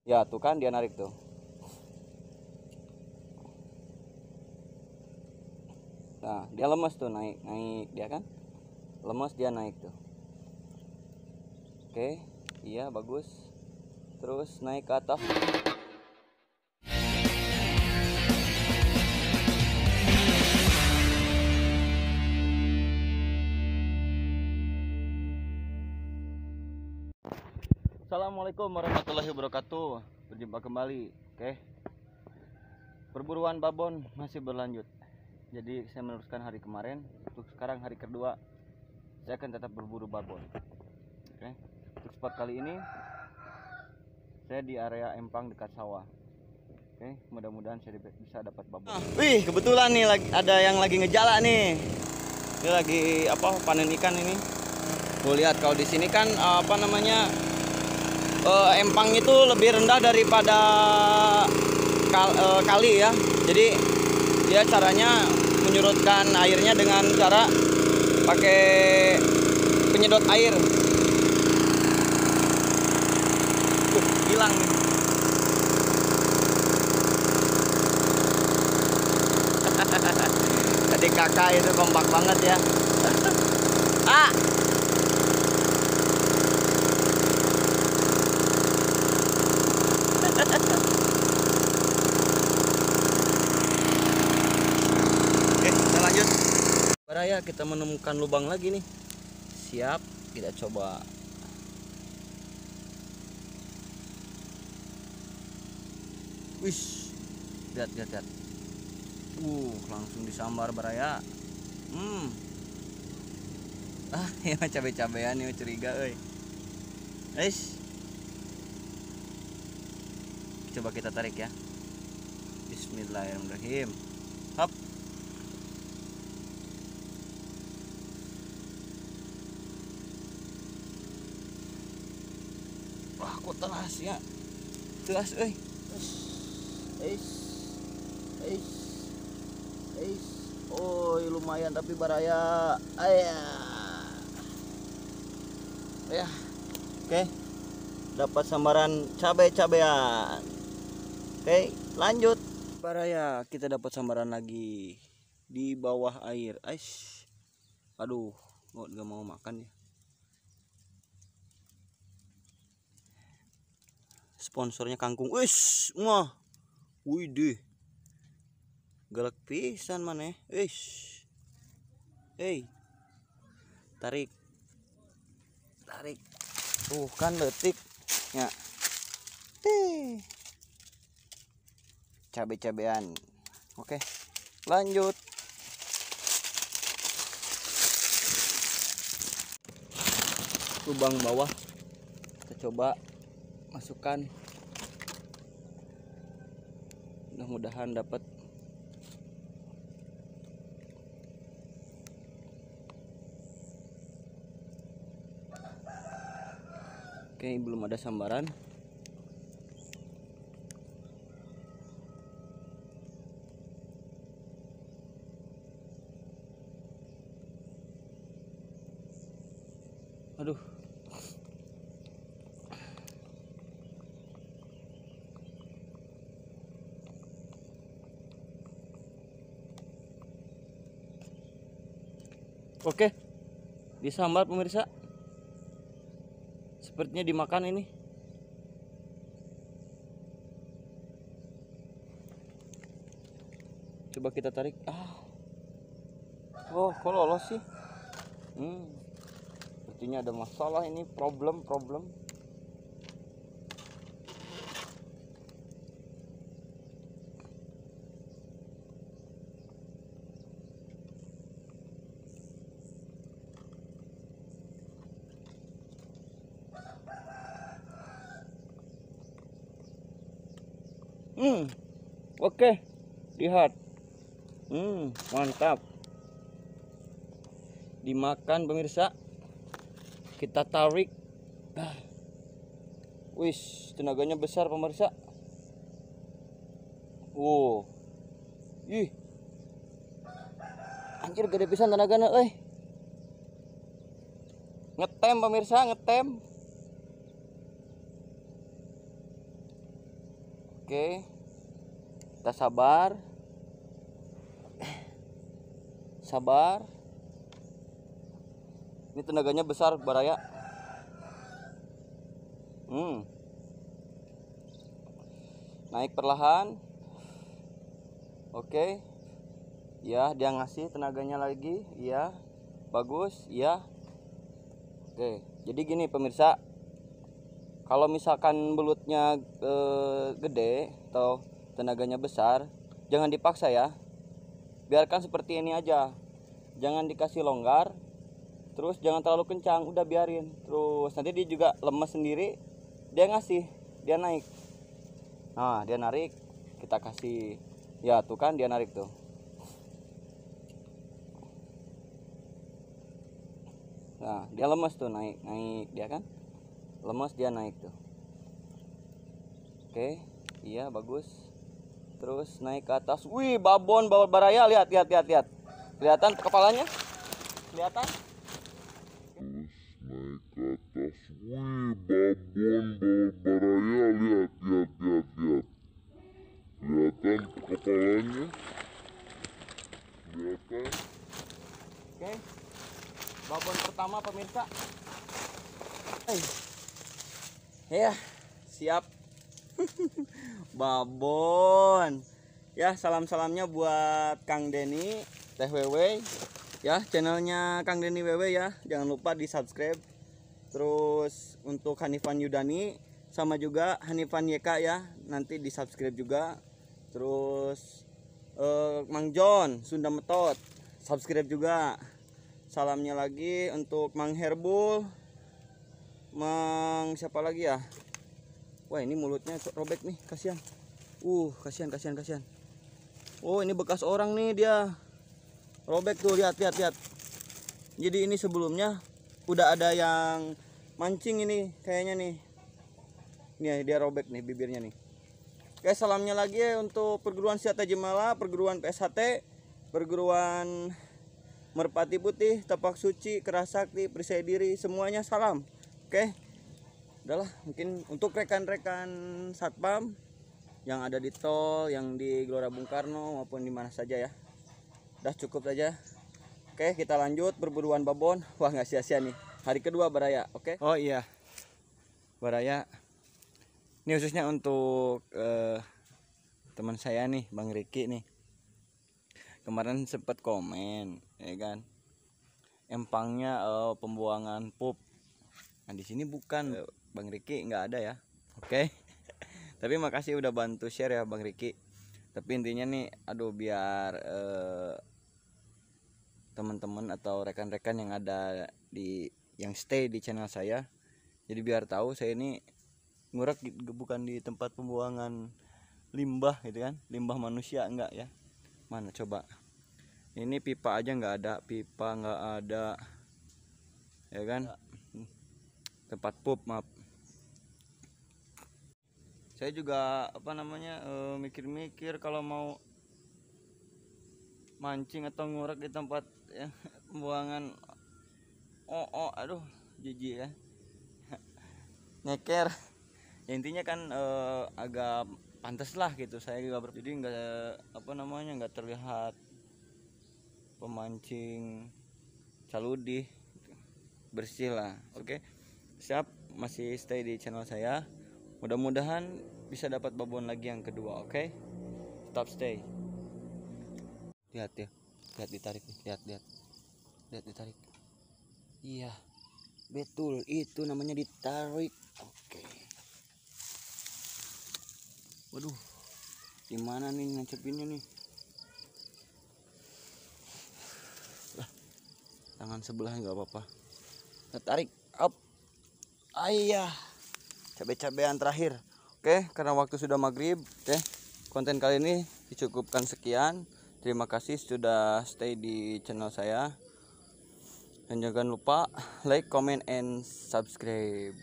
Ya tuh kan dia narik tuh. Nah dia lemes tuh, naik dia kan lemes, dia naik tuh. Oke, iya bagus. Terus naik ke atas. Assalamualaikum warahmatullahi wabarakatuh. Berjumpa kembali. Oke, perburuan babon masih berlanjut. Jadi saya meneruskan hari kemarin. Untuk sekarang hari kedua, saya akan tetap berburu babon. Oke, untuk spot kali ini saya di area empang dekat sawah. Oke, mudah-mudahan saya bisa dapat babon. Wih, kebetulan nih ada yang lagi ngejala nih. Dia lagi panen ikan ini. Tuh lihat, kalau di sini kan empang itu lebih rendah daripada kali ya. Jadi dia caranya menyurutkan airnya dengan cara pakai penyedot air. Hilang nih. Tadi kakak itu kompak banget ya. Ah. Oke, kita lanjut. Baraya, kita menemukan lubang lagi nih. Siap, kita coba. Wih, lihat. Langsung disambar Baraya. Ya cabe-cabean nih, curiga euy. Coba kita tarik ya. Bismillahirrahmanirrahim. Hop. Wah, kok telas ya. Telas euy. Oh, lumayan tapi Baraya. Ya. Oke. Dapat sambaran cabai-cabean. Oke, lanjut. Baraya, kita dapat sambaran lagi di bawah air. Aduh, nggak mau makan ya. Sponsornya kangkung. Wih deh. Galak pisan mana? Tarik. Tuh kan letik. Ya. Cabe-cabean. Oke, lanjut. Lubang bawah kita coba masukkan. Mudah-mudahan dapat. Oke, belum ada sambaran. Aduh. Oke, disambar pemirsa. Sepertinya dimakan ini. Coba kita tarik. Oh, kok lolos sih? Sepertinya ada masalah ini, problem. Oke, lihat. Mantap. Dimakan pemirsa. Kita tarik. Tenaganya besar pemirsa. Anjir, gede pisan tenagana euy. Ngetem pemirsa, ngetem. Oke, kita sabar. Sabar. Ini tenaganya besar Baraya. Naik perlahan. Oke. Ya, dia ngasih tenaganya lagi. Iya. Bagus, iya. Oke. Jadi gini pemirsa. Kalau misalkan belutnya gede atau tenaganya besar, jangan dipaksa ya. Biarkan seperti ini aja. Jangan dikasih longgar. Terus jangan terlalu kencang, udah biarin. Terus nanti dia juga lemes sendiri. Dia ngasih, dia naik. Nah, dia narik, kita kasih. Ya, tuh kan dia narik tuh. Nah, dia lemes tuh, naik dia kan. Lemes dia naik tuh. Oke, iya bagus. Terus naik ke atas. Wih, babon Baraya, lihat. Kelihatan kepalanya? Kelihatan? Terus naik ke atas. Wih, babon Baraya, lihat. Kelihatan kepalanya. Kelihatan. Oke. Babon pertama pemirsa. Ya, siap. Babon. Ya, salam-salamnya buat Kang Denny Teh Wewe. Ya, channelnya Kang Denny Wewe ya. Jangan lupa di-subscribe. Terus untuk Hanifan Yudani sama juga Hanifan YK ya, nanti di-subscribe juga. Terus Mang John Sunda Metot, subscribe juga. Salamnya lagi untuk Mang Herbul. Mang siapa lagi ya? Wah, ini mulutnya robek nih, kasihan. Kasihan. Oh, ini bekas orang nih dia. Robek tuh, lihat. Jadi ini sebelumnya udah ada yang mancing ini kayaknya nih. Nih dia robek nih bibirnya nih. Oke, salamnya lagi untuk perguruan Siat Tajimala, perguruan PSHT, perguruan Merpati Putih, Tapak Suci, Kerasakti, Percaya Diri, semuanya salam. Oke. Udahlah, mungkin untuk rekan-rekan satpam yang ada di tol, yang di Gelora Bung Karno maupun di mana saja ya. Udah cukup saja. Oke, kita lanjut perburuan babon. Wah, nggak sia-sia nih. Hari kedua Baraya, oke? Oh iya. Baraya. Ini khususnya untuk teman saya nih, Bang Riki nih. Kemarin sempat komen, ya kan? Empangnya pembuangan pup. Nah, di sini bukan, Bang Riki nggak ada ya. Oke. Tapi makasih udah bantu share ya Bang Riki. Tapi intinya nih, aduh biar teman-teman atau rekan-rekan yang ada yang stay di channel saya, jadi biar tahu saya ini ngurek bukan di tempat pembuangan limbah gitu kan, limbah manusia enggak ya. Mana coba, ini pipa aja nggak ada, ya kan, tempat pup, maaf. Saya juga mikir-mikir kalau mau mancing atau ngurek di tempat ya, pembuangan aduh jijik ya. Nyeker ya, intinya kan agak pantas lah gitu. Saya juga jadi nggak terlihat pemancing caludi, bersih lah. Oke. Siap, masih stay di channel saya. Mudah-mudahan bisa dapat babon lagi yang kedua. Oke. Tetap stay. Lihat ditarik nih, lihat ditarik. Iya, betul, itu namanya ditarik. Oke. Waduh, gimana nih nancepinnya nih? Lah, tangan sebelah nggak apa-apa. Tarik, up. Ayah, cabai-cabean terakhir. Oke, karena waktu sudah maghrib. Oke, konten kali ini dicukupkan sekian. Terima kasih sudah stay di channel saya. Dan jangan lupa like, comment, and subscribe.